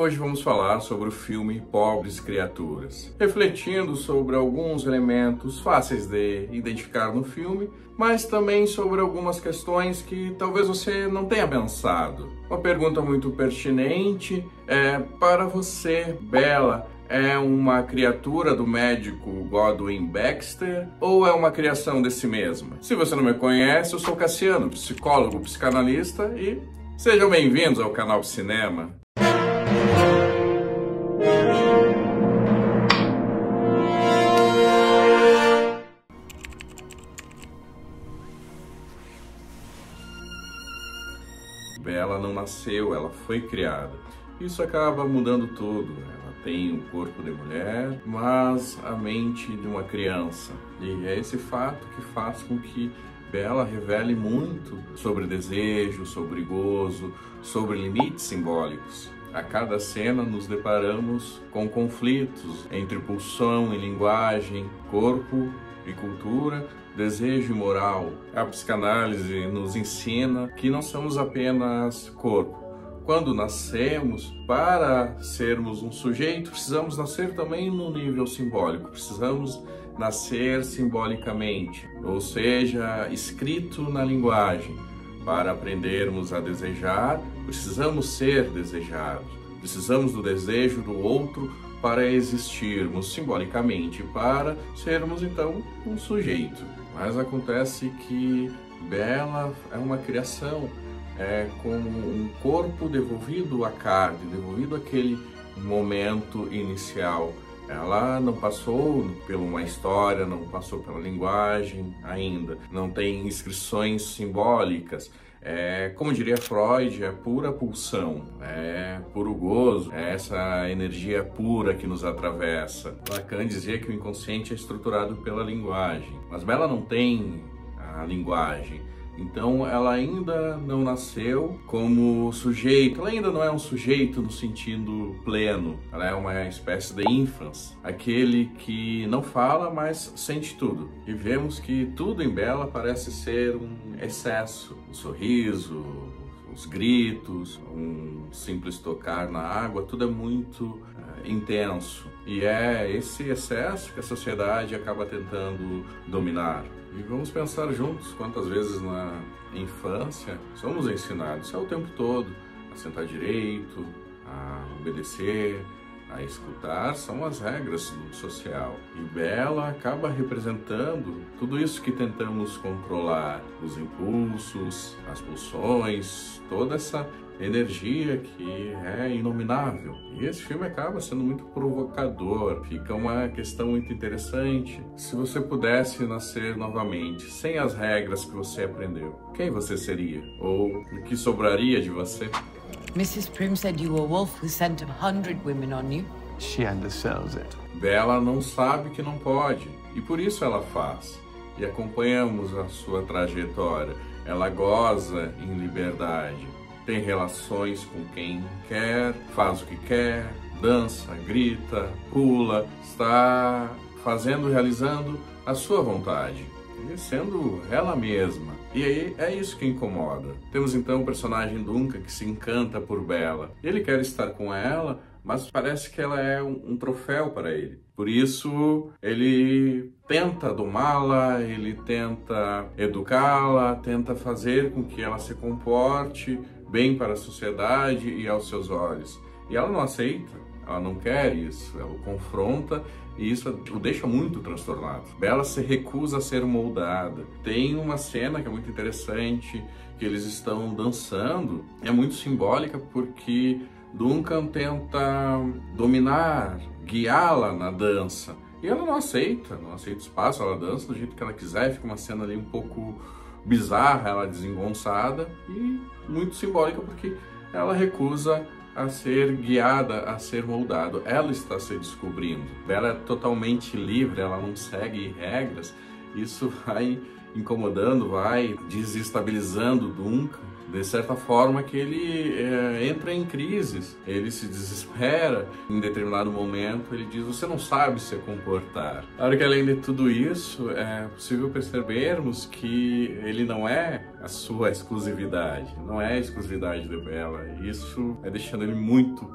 Hoje vamos falar sobre o filme Pobres Criaturas, refletindo sobre alguns elementos fáceis de identificar no filme, mas também sobre algumas questões que talvez você não tenha pensado. Uma pergunta muito pertinente é: para você, Bella é uma criatura do médico Godwin Baxter ou é uma criação de si mesma? Se você não me conhece, eu sou Cassiano, psicólogo, psicanalista, e sejam bem-vindos ao canal Cinema. Bella não nasceu, ela foi criada. Isso acaba mudando tudo. Ela tem o corpo de mulher, mas a mente de uma criança. E é esse fato que faz com que Bella revele muito sobre desejo, sobre gozo, sobre limites simbólicos. A cada cena nos deparamos com conflitos entre pulsão e linguagem, corpo e cultura, desejo e moral. A psicanálise nos ensina que não somos apenas corpo. Quando nascemos, para sermos um sujeito, precisamos nascer também no nível simbólico, precisamos nascer simbolicamente, ou seja, escrito na linguagem. Para aprendermos a desejar, precisamos ser desejados, precisamos do desejo do outro para existirmos simbolicamente, para sermos então um sujeito. Mas acontece que Bella é uma criação, com um corpo devolvido à carne, devolvido àquele momento inicial. Ela não passou por uma história, não passou pela linguagem ainda, não tem inscrições simbólicas. Como diria Freud, é pura pulsão, é puro gozo, é essa energia pura que nos atravessa. Lacan dizia que o inconsciente é estruturado pela linguagem, mas Bella não tem a linguagem. Então ela ainda não nasceu como sujeito, ela ainda não é um sujeito no sentido pleno. Ela é uma espécie de infans, aquele que não fala, mas sente tudo. E vemos que tudo em Bella parece ser um excesso. O sorriso, os gritos, um simples tocar na água, tudo é muito intenso. E é esse excesso que a sociedade acaba tentando dominar. E vamos pensar juntos quantas vezes na infância somos ensinados o tempo todo a sentar direito, a obedecer, a escutar, são as regras do social. E Bella acaba representando tudo isso que tentamos controlar, os impulsos, as pulsões, toda essa energia que é inominável. E esse filme acaba sendo muito provocador, fica uma questão muito interessante. Se você pudesse nascer novamente, sem as regras que você aprendeu, quem você seria? Ou o que sobraria de você? Mrs. Prim said you were a wolf who sent 100 women on you. She undersells it. Bella não sabe que não pode, e por isso ela faz. E acompanhamos a sua trajetória. Ela goza em liberdade, tem relações com quem quer, faz o que quer, dança, grita, pula, está fazendo, realizando a sua vontade, e sendo ela mesma. E aí é isso que incomoda. Temos então o personagem Duncan que se encanta por Bella. Ele quer estar com ela, mas parece que ela é um troféu para ele. Por isso, ele tenta domá-la, ele tenta educá-la, tenta fazer com que ela se comporte bem para a sociedade e aos seus olhos. E ela não aceita, ela não quer isso, ela o confronta e isso o deixa muito transtornado. Bella se recusa a ser moldada. Tem uma cena que é muito interessante, que eles estão dançando, é muito simbólica porque Duncan tenta dominar, guiá-la na dança. E ela não aceita espaço, ela dança do jeito que ela quiser, fica uma cena ali um pouco bizarra, ela desengonçada e muito simbólica porque ela recusa a ser guiada, a ser moldado. Ela está se descobrindo. Bella é totalmente livre, ela não segue regras. Isso vai incomodando, vai desestabilizando Duncan, de certa forma que ele entra em crises, ele se desespera. Em determinado momento ele diz: você não sabe se comportar. Claro que além de tudo isso, é possível percebermos que ele não é a sua exclusividade. Não é a exclusividade de Bella. Isso é deixando ele muito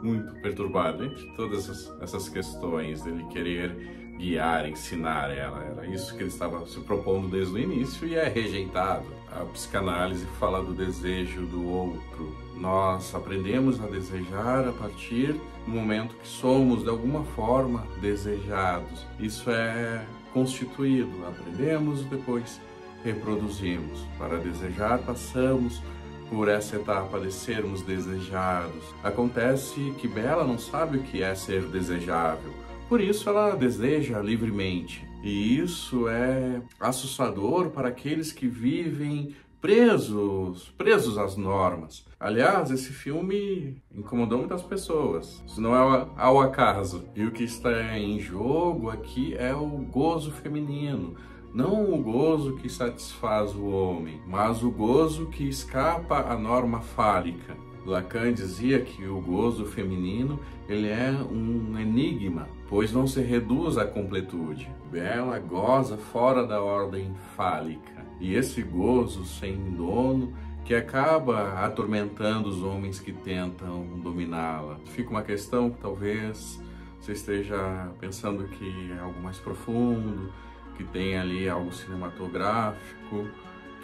perturbado entre todas essas questões dele querer guiar, ensinar ela. Era isso que ele estava se propondo desde o início e é rejeitado. A psicanálise fala do desejo do outro. Nós aprendemos a desejar a partir do momento que somos, de alguma forma, desejados. Isso é constituído. Aprendemos, depois reproduzimos. Para desejar, passamos por essa etapa de sermos desejados. Acontece que Bella não sabe o que é ser desejável. Por isso ela deseja livremente. E isso é assustador para aqueles que vivem presos às normas. Aliás, esse filme incomodou muitas pessoas. Isso não é ao acaso. E o que está em jogo aqui é o gozo feminino. Não o gozo que satisfaz o homem, mas o gozo que escapa à norma fálica. Lacan dizia que o gozo feminino ele é um enigma, pois não se reduz à completude. Bella goza fora da ordem fálica. E esse gozo sem dono que acaba atormentando os homens que tentam dominá-la. Fica uma questão que talvez você esteja pensando que é algo mais profundo, que tem ali algo cinematográfico,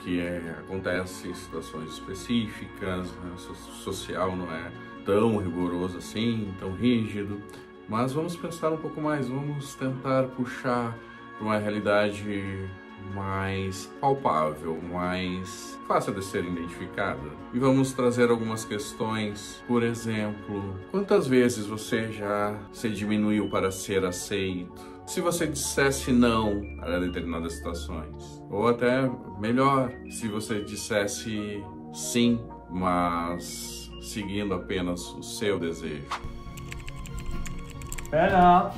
que acontece em situações específicas, o social não é tão rigoroso assim, tão rígido, mas vamos pensar um pouco mais, vamos tentar puxar para uma realidade mais palpável, mais fácil de ser identificada. E vamos trazer algumas questões, por exemplo, quantas vezes você já se diminuiu para ser aceito? Se você dissesse não a determinadas situações, ou até melhor, se você dissesse sim, mas seguindo apenas o seu desejo. Bella!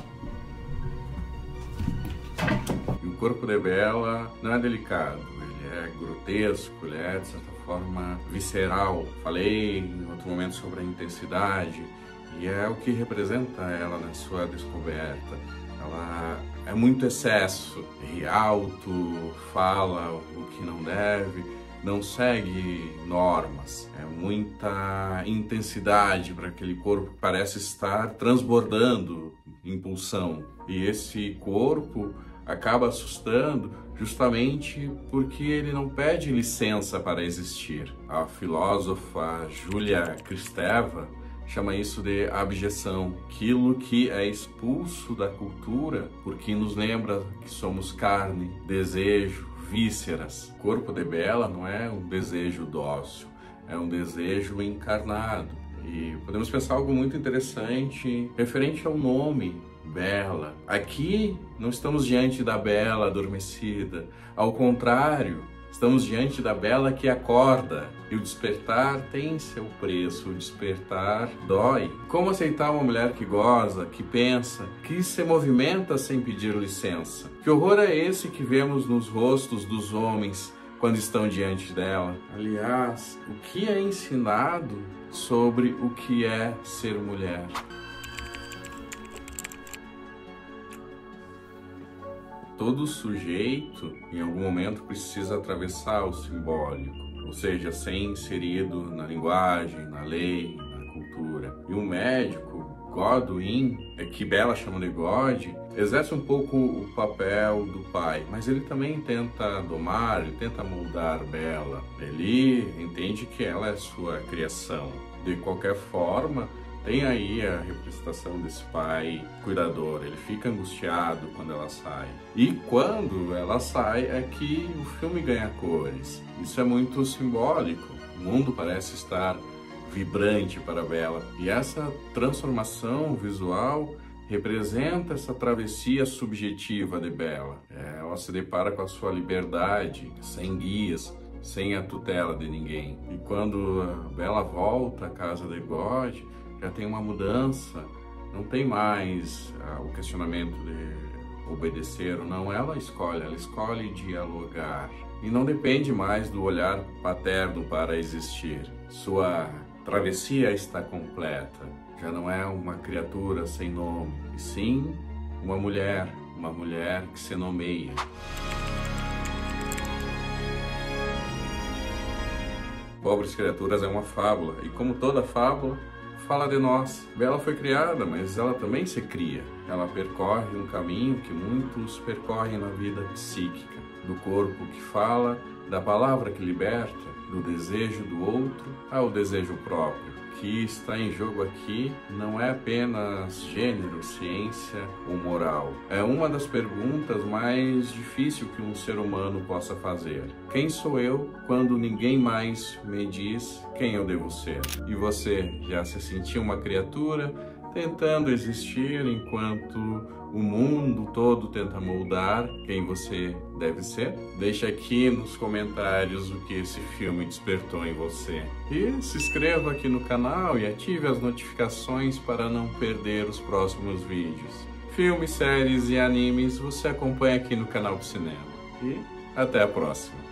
E o corpo de Bella não é delicado, ele é grotesco, ele é de certa forma visceral. Falei em outro momento sobre a intensidade e é o que representa ela na sua descoberta. Ela é muito excesso, ri alto, fala o que não deve, não segue normas. É muita intensidade para aquele corpo que parece estar transbordando impulsão. E esse corpo acaba assustando justamente porque ele não pede licença para existir. A filósofa Julia Kristeva chama isso de abjeção, aquilo que é expulso da cultura porque nos lembra que somos carne, desejo, vísceras. O corpo de Bella não é um desejo dócil, é um desejo encarnado. E podemos pensar algo muito interessante referente ao nome Bella. Aqui não estamos diante da Bella adormecida, ao contrário, estamos diante da Bella que acorda. E o despertar tem seu preço, o despertar dói. Como aceitar uma mulher que goza, que pensa, que se movimenta sem pedir licença? Que horror é esse que vemos nos rostos dos homens quando estão diante dela? Aliás, o que é ensinado sobre o que é ser mulher? Todo sujeito, em algum momento, precisa atravessar o simbólico, ou seja, ser inserido na linguagem, na lei, na cultura. E o médico, Godwin, que Bella chama de God, exerce um pouco o papel do pai, mas ele também tenta domar, ele tenta moldar Bella. Ele entende que ela é sua criação. De qualquer forma, tem aí a representação desse pai cuidador, ele fica angustiado quando ela sai. E quando ela sai é que o filme ganha cores. Isso é muito simbólico, o mundo parece estar vibrante para Bella. E essa transformação visual representa essa travessia subjetiva de Bella. Ela se depara com a sua liberdade, sem guias, sem a tutela de ninguém. E quando a Bella volta à casa de God, já tem uma mudança, não tem mais o questionamento de obedecer ou não, ela escolhe dialogar. E não depende mais do olhar paterno para existir. Sua travessia está completa, já não é uma criatura sem nome, e sim uma mulher que se nomeia. Pobres Criaturas é uma fábula, e como toda fábula, fala de nós. Bela foi criada, mas ela também se cria. Ela percorre um caminho que muitos percorrem na vida psíquica, do corpo que fala, da palavra que liberta, do desejo do outro ao desejo próprio. O que está em jogo aqui não é apenas gênero, ciência ou moral. É uma das perguntas mais difíceis que um ser humano possa fazer. Quem sou eu quando ninguém mais me diz quem eu devo ser? E você já se sentiu uma criatura tentando existir enquanto o mundo todo tenta moldar quem você deve ser? Deixa aqui nos comentários o que esse filme despertou em você. E se inscreva aqui no canal e ative as notificações para não perder os próximos vídeos. Filmes, séries e animes você acompanha aqui no canal do cinema. E até a próxima!